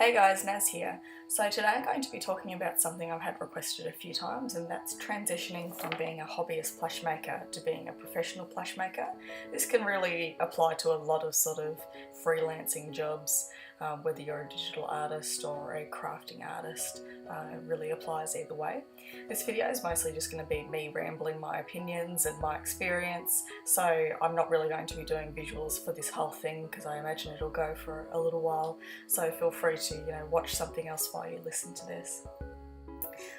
Hey guys, Naz here. So today I'm going to be talking about something I've had requested a few times, and that's transitioning from being a hobbyist plush maker to being a professional plush maker. This can really apply to a lot of sort of freelancing jobs, whether you're a digital artist or a crafting artist. It really applies either way. This video is mostly just going to be me rambling my opinions and my experience, so I'm not really going to be doing visuals for this whole thing because I imagine it'll go for a little while, so feel free to watch something else while you listen to this.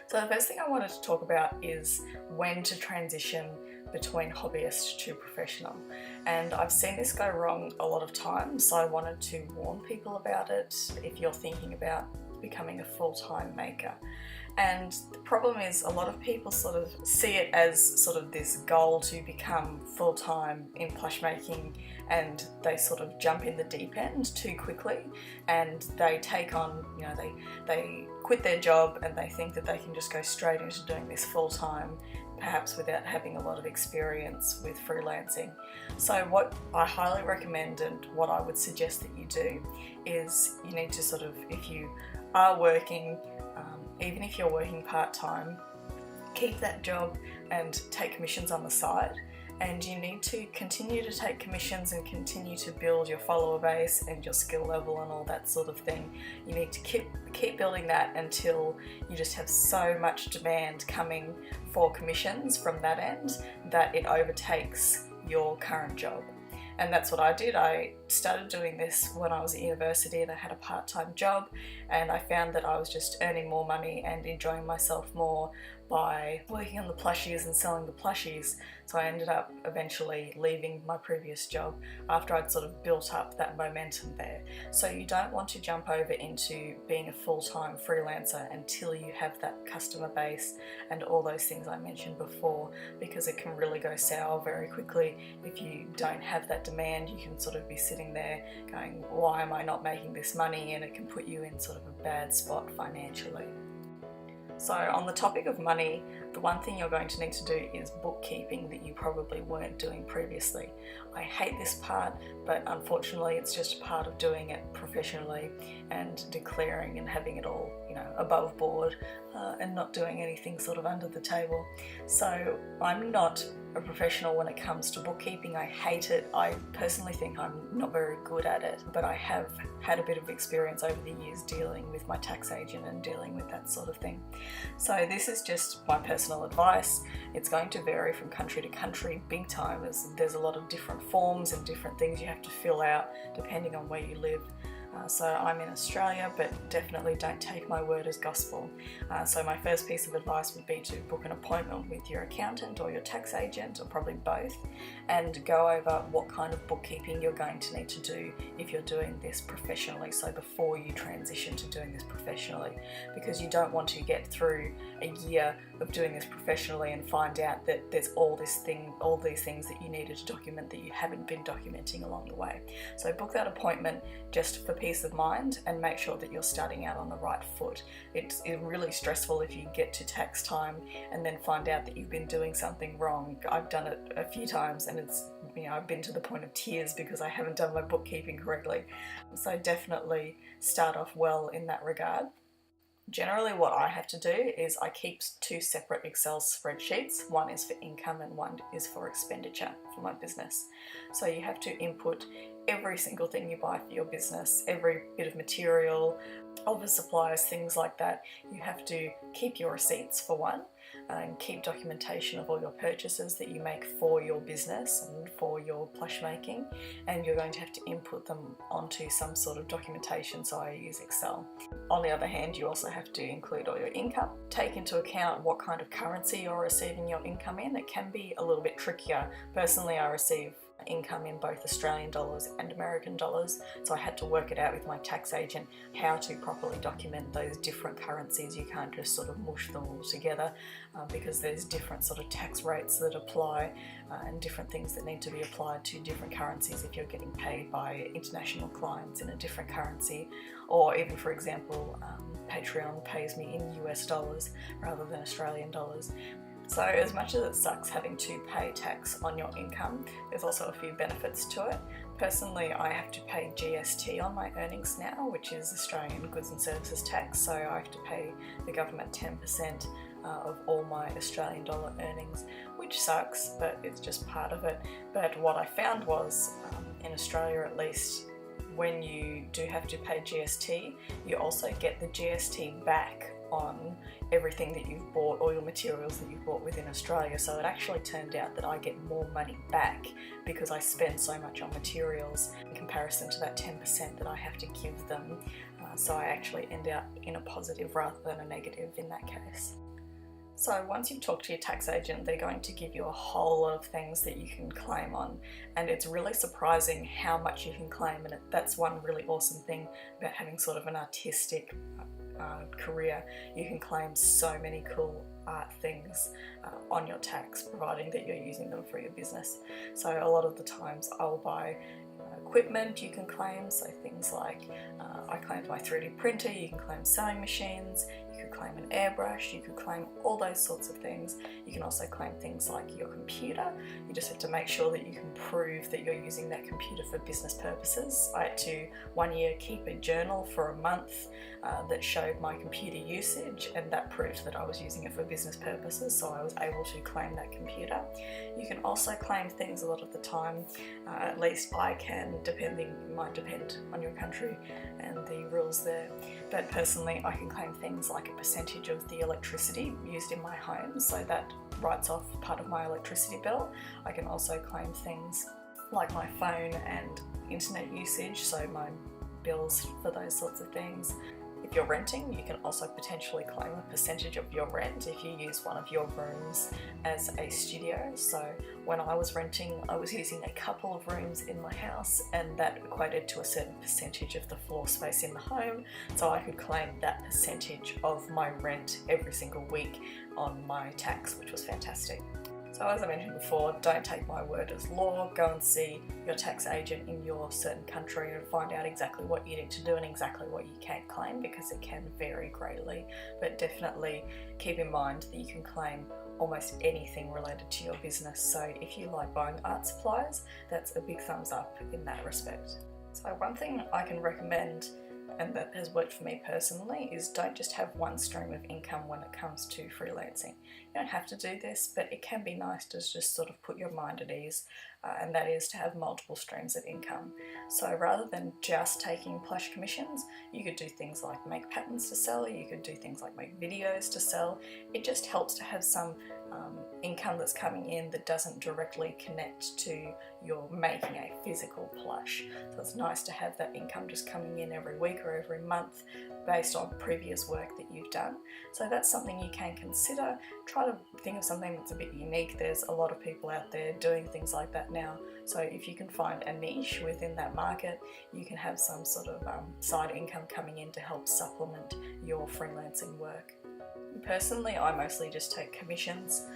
So the first thing I wanted to talk about is when to transition between hobbyist to professional, and I've seen this go wrong a lot of times, so I wanted to warn people about it if you're thinking about becoming a full-time maker. And the problem is a lot of people sort of see it as sort of this goal to become full-time in plush making, and they sort of jump in the deep end too quickly, and they take on, they quit their job and they think that they can just go straight into doing this full-time, perhaps without having a lot of experience with freelancing. So what I highly recommend and what I would suggest that you do is you need to sort of, if you are working, even if you're working part-time, keep that job and take commissions on the side. And you need to continue to take commissions and continue to build your follower base and your skill level and all that sort of thing. You need to keep building that until you just have so much demand coming for commissions from that end that it overtakes your current job. And that's what I did. I started doing this when I was at university and I had a part-time job, and I found that I was just earning more money and enjoying myself more by working on the plushies and selling the plushies. So I ended up eventually leaving my previous job after I'd sort of built up that momentum there. So you don't want to jump over into being a full-time freelancer until you have that customer base and all those things I mentioned before, because it can really go sour very quickly. If you don't have that demand, you can sort of be sitting there going, why am I not making this money? And it can put you in sort of a bad spot financially. So on the topic of money, the one thing you're going to need to do is bookkeeping that you probably weren't doing previously. I hate this part, but unfortunately it's just a part of doing it professionally and declaring and having it all, above board, and not doing anything sort of under the table. So I'm not a professional when it comes to bookkeeping. I hate it. I personally think I'm not very good at it, but I have had a bit of experience over the years dealing with my tax agent and dealing with that sort of thing. So this is just my personal advice. It's going to vary from country to country big time, as there's a lot of different forms and different things you have to fill out depending on where you live. So I'm in Australia, but definitely don't take my word as gospel. So my first piece of advice would be to book an appointment with your accountant or your tax agent, or probably both, and go over what kind of bookkeeping you're going to need to do if you're doing this professionally, so before you transition to doing this professionally, because you don't want to get through a year of doing this professionally and find out that there's all these things that you needed to document that you haven't been documenting along the way. So book that appointment just for peace of mind, and make sure that you're starting out on the right foot. It's really stressful if you get to tax time and then find out that you've been doing something wrong. I've done it a few times, and it's, I've been to the point of tears because I haven't done my bookkeeping correctly. So definitely start off well in that regard. Generally what I have to do is I keep two separate Excel spreadsheets. One is for income and one is for expenditure for my business. So you have to input every single thing you buy for your business, every bit of material, office supplies, things like that. You have to keep your receipts for one, and keep documentation of all your purchases that you make for your business and for your plush making, and you're going to have to input them onto some sort of documentation, so I use Excel. On the other hand, you also have to include all your income. Take into account what kind of currency you're receiving your income in. It can be a little bit trickier. Personally, I receive income in both Australian dollars and American dollars, so I had to work it out with my tax agent how to properly document those different currencies. You can't just sort of mush them all together, because there's different sort of tax rates that apply, and different things that need to be applied to different currencies if you're getting paid by international clients in a different currency, or even, for example, Patreon pays me in US dollars rather than Australian dollars. So as much as it sucks having to pay tax on your income, there's also a few benefits to it. Personally, I have to pay GST on my earnings now, which is Australian Goods and Services Tax, so I have to pay the government 10% of all my Australian dollar earnings, which sucks, but it's just part of it. But what I found was, in Australia at least, when you do have to pay GST, you also get the GST back on everything that you've bought, all your materials that you've bought within Australia. So it actually turned out that I get more money back because I spend so much on materials in comparison to that 10% that I have to give them. So I actually end up in a positive rather than a negative in that case. So once you've talked to your tax agent, they're going to give you a whole lot of things that you can claim on, and it's really surprising how much you can claim, and that's one really awesome thing about having sort of an artistic career. You can claim so many cool art things on your tax, providing that you're using them for your business. So a lot of the times I'll buy equipment you can claim, so things like I claimed my 3D printer, you can claim sewing machines, you could claim an airbrush, you could claim all those sorts of things. You can also claim things like your computer. You just have to make sure that you can prove that you're using that computer for business purposes. I had to 1 year keep a journal for a month that showed my computer usage, and that proved that I was using it for business purposes, so I was able to claim that computer. You can also claim things a lot of the time, at least I can, it might depend on your country and the rules there, but personally I can claim things like a percentage of the electricity used in my home, so that writes off part of my electricity bill. I can also claim things like my phone and internet usage, so my bills for those sorts of things. If you're renting, you can also potentially claim a percentage of your rent if you use one of your rooms as a studio. So when I was renting, I was using a couple of rooms in my house, and that equated to a certain percentage of the floor space in the home, so I could claim that percentage of my rent every single week on my tax, which was fantastic. So as I mentioned before, don't take my word as law. Go and see your tax agent in your certain country and find out exactly what you need to do and exactly what you can't claim, because it can vary greatly. But definitely keep in mind that you can claim almost anything related to your business. So if you like buying art supplies, that's a big thumbs up in that respect. So one thing I can recommend, and that has worked for me personally, is don't just have one stream of income when it comes to freelancing. You don't have to do this, but it can be nice to just sort of put your mind at ease, and that is to have multiple streams of income. So rather than just taking plush commissions, you could do things like make patterns to sell, you could do things like make videos to sell. It just helps to have some income that's coming in that doesn't directly connect to your making a physical plush. So it's nice to have that income just coming in every week or every month based on previous work that you've done. So that's something you can consider. Try to think of something that's a bit unique. There's a lot of people out there doing things like that now. So if you can find a niche within that market, you can have some sort of side income coming in to help supplement your freelancing work. Personally, I mostly just take commissions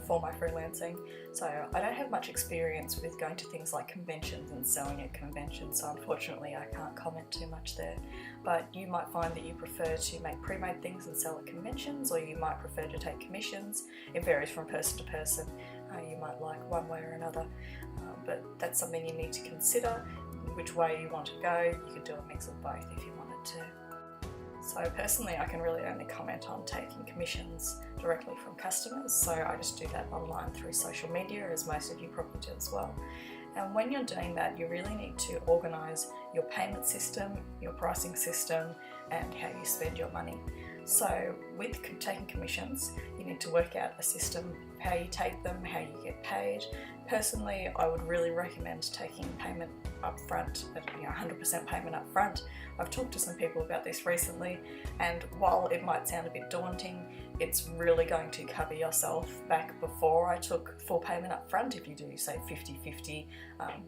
for my freelancing, so I don't have much experience with going to things like conventions and selling at conventions, so unfortunately I can't comment too much there. But you might find that you prefer to make pre-made things and sell at conventions, or you might prefer to take commissions. It varies from person to person. You might like one way or another, but that's something you need to consider, which way you want to go. You could do a mix of both if you wanted to. So personally, I can really only comment on taking commissions directly from customers, so I just do that online through social media, as most of you probably do as well. And when you're doing that, you really need to organise your payment system, your pricing system, and how you spend your money. So with taking commissions, you need to work out a system, how you take them, how you get paid. Personally, I would really recommend taking payment up front, 100% payment up front. I've talked to some people about this recently, and while it might sound a bit daunting, it's really going to cover yourself back before I took full payment up front. If you do, say 50-50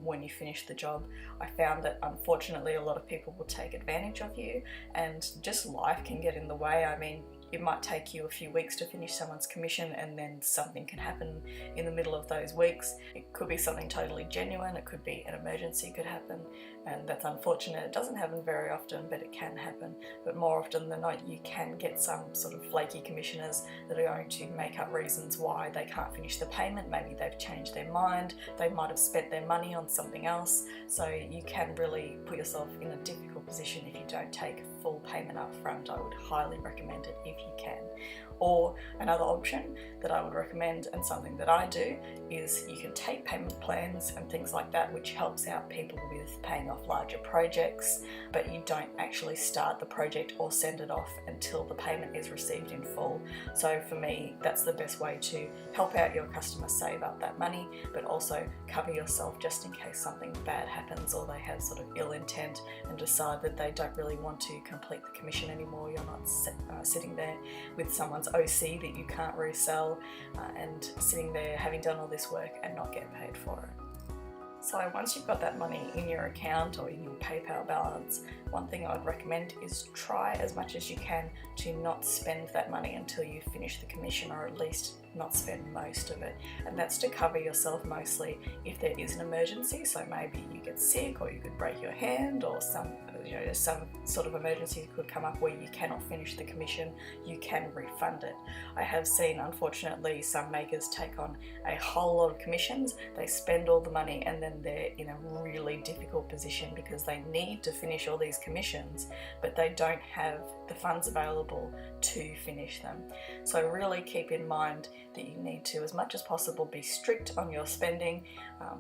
when you finish the job, I found that unfortunately a lot of people will take advantage of you, and just life can get in the way. I mean, it might take you a few weeks to finish someone's commission, and then something can happen in the middle of those weeks. It could be something totally genuine, it could be an emergency could happen, and that's unfortunate. It doesn't happen very often, but it can happen. But more often than not, you can get some sort of flaky commissioners that are going to make up reasons why they can't finish the payment. Maybe they've changed their mind, they might have spent their money on something else, so you can really put yourself in a difficult position if you don't take full payment up front. I would highly recommend it if you can. Or another option that I would recommend, and something that I do, is you can take payment plans and things like that, which helps out people with paying off larger projects, but you don't actually start the project or send it off until the payment is received in full. So for me, that's the best way to help out your customer save up that money, but also cover yourself just in case something bad happens, or they have sort of ill intent and decide that they don't really want to complete the commission anymore. You're not sitting there with someone's OC that you can't resell and sitting there having done all this work and not get paid for it. So once you've got that money in your account or in your PayPal balance, one thing I would recommend is try as much as you can to not spend that money until you finish the commission, or at least not spend most of it. And that's to cover yourself mostly if there is an emergency. So maybe you get sick, or you could break your hand, or some sort of emergency could come up where you cannot finish the commission. You can refund it. I have seen, unfortunately, some makers take on a whole lot of commissions. They spend all the money, and then they're in a really difficult position because they need to finish all these commissions, but they don't have the funds available to finish them. So really keep in mind that you need to, as much as possible, be strict on your spending.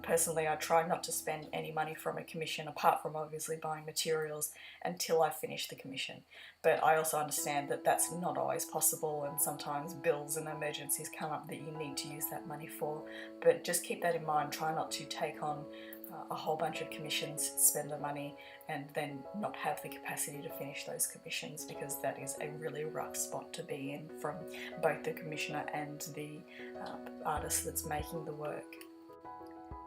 Personally, I try not to spend any money from a commission, apart from obviously buying materials, until I finish the commission. But I also understand that that's not always possible, and sometimes bills and emergencies come up that you need to use that money for. But just keep that in mind. Try not to take on a whole bunch of commissions, spend the money, and then not have the capacity to finish those commissions, because that is a really rough spot to be in from both the commissioner and the artist that's making the work.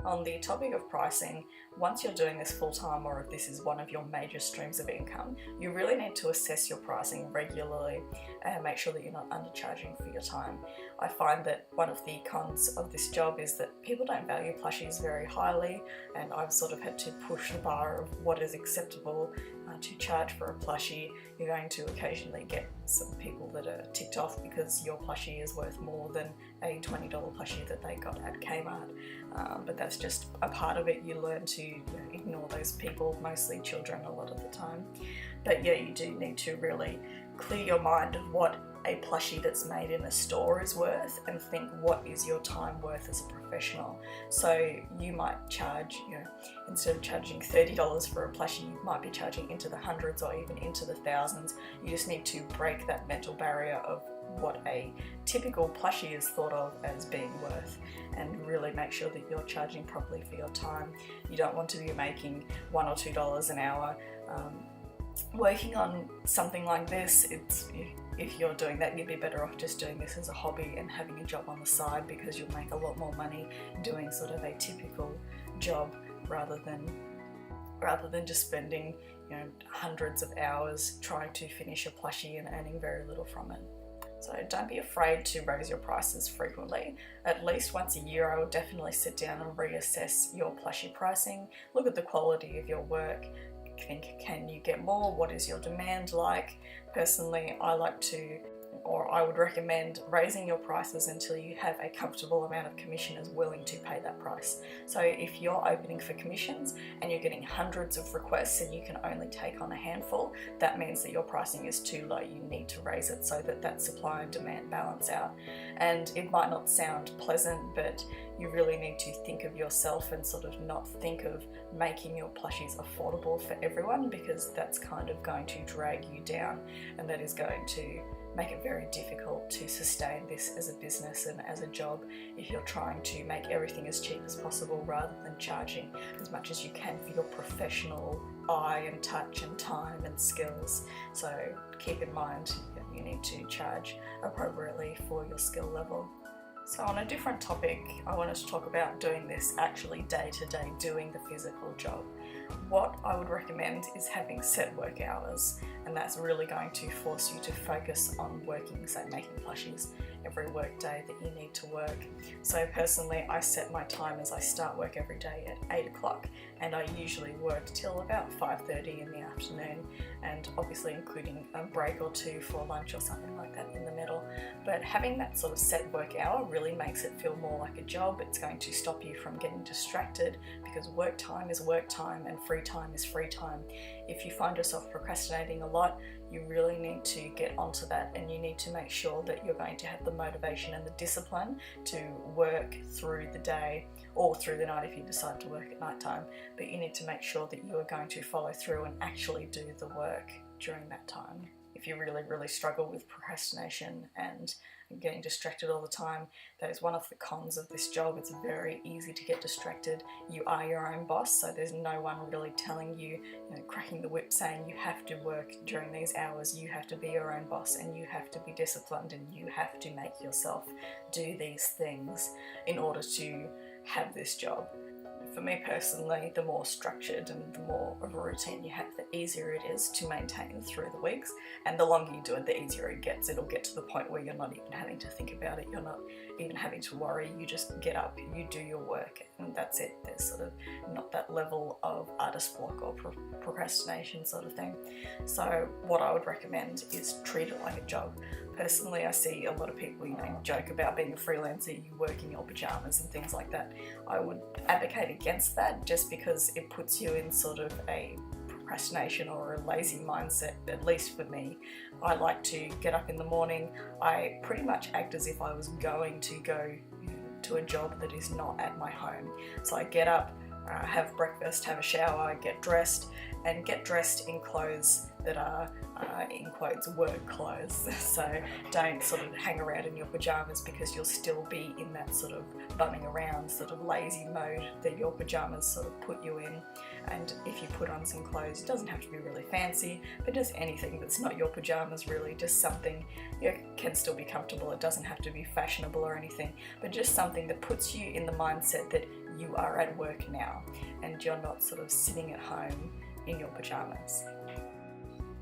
On the topic of pricing, once you're doing this full-time, or if this is one of your major streams of income, you really need to assess your pricing regularly and make sure that you're not undercharging for your time. I find that one of the cons of this job is that people don't value plushies very highly, and I've sort of had to push the bar of what is acceptable to charge for a plushie. You're going to occasionally get some people that are ticked off because your plushie is worth more than a $20 plushie that they got at Kmart, but that's just a part of it. You learn to ignore those people, mostly children a lot of the time. But yeah, you do need to really clear your mind of what a plushie that's made in a store is worth, and think, what is your time worth as a professional? So you might charge, instead of charging $30 for a plushie, you might be charging into the hundreds or even into the thousands. You just need to break that mental barrier of what a typical plushie is thought of as being worth, and really make sure that you're charging properly for your time. You don't want to be making $1 or $2 an hour working on something like this. If you're doing that, you'd be better off just doing this as a hobby and having a job on the side, because you'll make a lot more money doing sort of a typical job rather than just spending hundreds of hours trying to finish a plushie and earning very little from it. So don't be afraid to raise your prices frequently. At least once a year, I would definitely sit down and reassess your plushie pricing, look at the quality of your work, think, can you get more? What is your demand like? Personally, I would recommend raising your prices until you have a comfortable amount of commissioners willing to pay that price. So if you're opening for commissions and you're getting hundreds of requests and you can only take on a handful, that means that your pricing is too low. You need to raise it so that supply and demand balance out. And it might not sound pleasant, but you really need to think of yourself and sort of not think of making your plushies affordable for everyone, because that's kind of going to drag you down, and that is going to make it very difficult to sustain this as a business and as a job if you're trying to make everything as cheap as possible rather than charging as much as you can for your professional eye and touch and time and skills. So keep in mind that you need to charge appropriately for your skill level. So on a different topic, I wanted to talk about doing this actually day to day, doing the physical job. What I would recommend is having set work hours. and that's really going to force you to focus on working, say making plushies every work day that you need to work. So personally, I set my time as I start work every day at 8 o'clock, and I usually work till about 5:30 in the afternoon, and obviously including a break or two for lunch or something like that in the middle. But having that sort of set work hour really makes it feel more like a job. It's going to stop you from getting distracted, because work time is work time and free time is free time. If you find yourself procrastinating a lot, you really need to get onto that, and you need to make sure that you're going to have the motivation and the discipline to work through the day or through the night if you decide to work at night time. But you need to make sure that you are going to follow through and actually do the work during that time. If you really struggle with procrastination and getting distracted all the time, that is one of the cons of this job. It's very easy to get distracted. You are your own boss, so there's no one really telling you, cracking the whip saying you have to work during these hours. You have to be your own boss, and you have to be disciplined, and you have to make yourself do these things in order to have this job. For me personally, the more structured and the more of a routine you have, the easier it is to maintain through the weeks. And the longer you do it, the easier it gets. It'll get to the point where you're not even having to think about it. You're not even having to worry. You just get up, you do your work, and that's it. There's sort of not that level of artist block or procrastination sort of thing. So what I would recommend is treat it like a job. Personally, I see a lot of people, joke about being a freelancer, you work in your pajamas and things like that. I would advocate against that, just because it puts you in sort of a procrastination or a lazy mindset. At least for me, I like to get up in the morning. I pretty much act as if I was going to go to a job that is not at my home. So I get up, have breakfast, have a shower, get dressed in clothes that are, in quotes, work clothes. So don't sort of hang around in your pajamas, because you'll still be in that sort of bumming around, sort of lazy mode that your pajamas sort of put you in. And if you put on some clothes, it doesn't have to be really fancy, but just anything that's not your pajamas really, just something can still be comfortable. It doesn't have to be fashionable or anything, but just something that puts you in the mindset that you are at work now and you're not sort of sitting at home in your pajamas.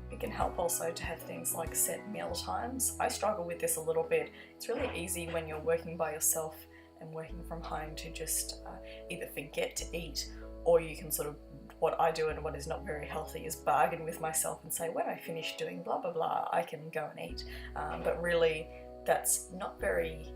It can help also to have things like set meal times. I struggle with this a little bit. It's really easy when you're working by yourself and working from home to just either forget to eat, or you can sort of, what I do and what is not very healthy is bargain with myself and say, when I finish doing blah blah blah, I can go and eat. But really, that's not very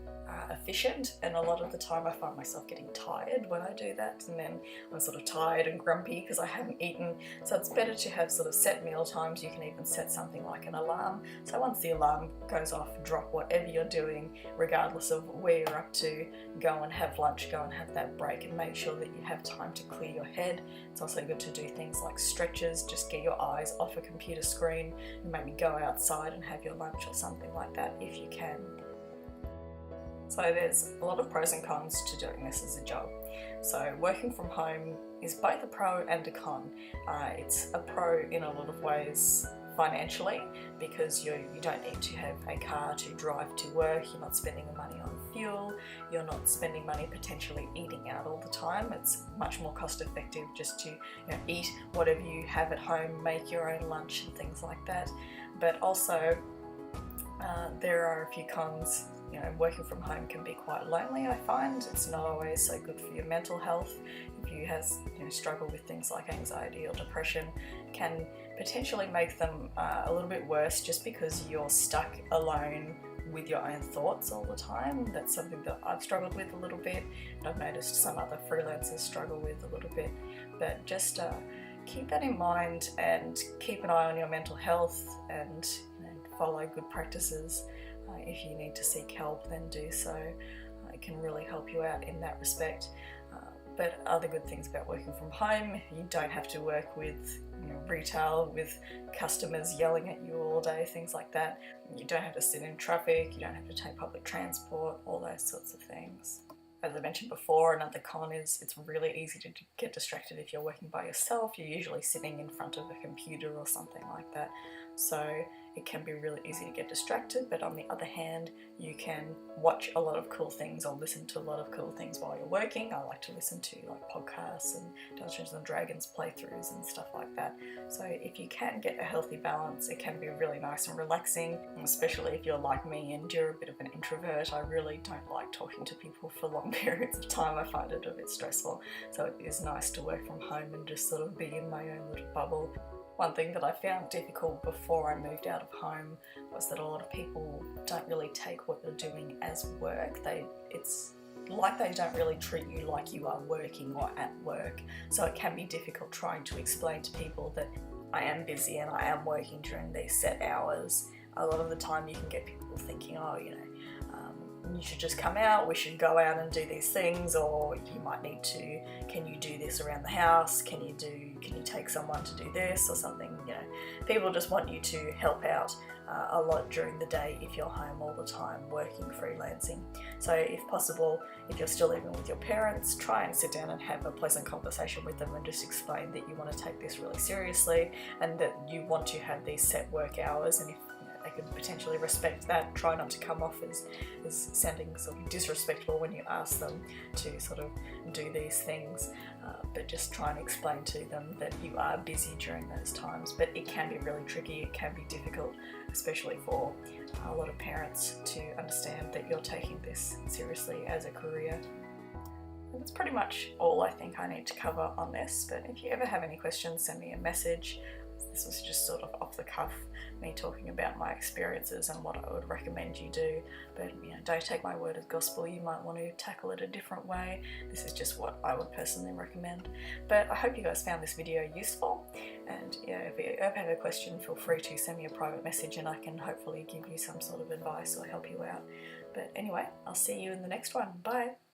efficient, and a lot of the time I find myself getting tired when I do that, and then I'm sort of tired and grumpy because I haven't eaten. So it's better to have sort of set meal times. You can even set something like an alarm, so once the alarm goes off, drop whatever you're doing regardless of where you're up to, go and have lunch, go and have that break, and make sure that you have time to clear your head. It's also good to do things like stretches, just get your eyes off a computer screen and maybe go outside and have your lunch or something like that if you can. So there's a lot of pros and cons to doing this as a job. So working from home is both a pro and a con. It's a pro in a lot of ways financially, because you don't need to have a car to drive to work, you're not spending money on fuel, you're not spending money potentially eating out all the time. It's much more cost effective just to eat whatever you have at home, make your own lunch and things like that. But also there are a few cons. Working from home can be quite lonely, I find. It's not always so good for your mental health. If you struggle with things like anxiety or depression, can potentially make them a little bit worse, just because you're stuck alone with your own thoughts all the time. That's something that I've struggled with a little bit, and I've noticed some other freelancers struggle with a little bit. But just keep that in mind and keep an eye on your mental health, and follow good practices. If you need to seek help, then do so. It can really help you out in that respect. But other good things about working from home, you don't have to work with retail, with customers yelling at you all day, things like that. You don't have to sit in traffic, you don't have to take public transport, all those sorts of things. As I mentioned before, another con is it's really easy to get distracted if you're working by yourself. You're usually sitting in front of a computer or something like that. So it can be really easy to get distracted, but on the other hand, you can watch a lot of cool things or listen to a lot of cool things while you're working. I like to listen to like podcasts and Dungeons and Dragons playthroughs and stuff like that. So if you can get a healthy balance, it can be really nice and relaxing, especially if you're like me and you're a bit of an introvert. I really don't like talking to people for long periods of time. I find it a bit stressful. So it is nice to work from home and just sort of be in my own little bubble. One thing that I found difficult before I moved out of home was that a lot of people don't really take what you're doing as work. It's like they don't really treat you like you are working or at work. So it can be difficult trying to explain to people that I am busy and I am working during these set hours. A lot of the time you can get people thinking, oh, you know, you should just come out, we should go out and do these things, or you might need to, can you do this around the house, can you take someone to do this or something, you know. People just want you to help out a lot during the day if you're home all the time working freelancing. So if possible, if you're still living with your parents, try and sit down and have a pleasant conversation with them and just explain that you want to take this really seriously and that you want to have these set work hours, and if they can potentially respect that. Try not to come off as sounding sort of disrespectful when you ask them to sort of do these things, but just try and explain to them that you are busy during those times. But it can be really tricky, it can be difficult, especially for a lot of parents to understand that you're taking this seriously as a career. And that's pretty much all I think I need to cover on this, but if you ever have any questions, send me a message. This was just sort of off the cuff, me talking about my experiences and what I would recommend you do. But you know, don't take my word as gospel. You might want to tackle it a different way. This is just what I would personally recommend. But I hope you guys found this video useful. And yeah, if you ever have a question, feel free to send me a private message and I can hopefully give you some sort of advice or help you out. But anyway, I'll see you in the next one. Bye.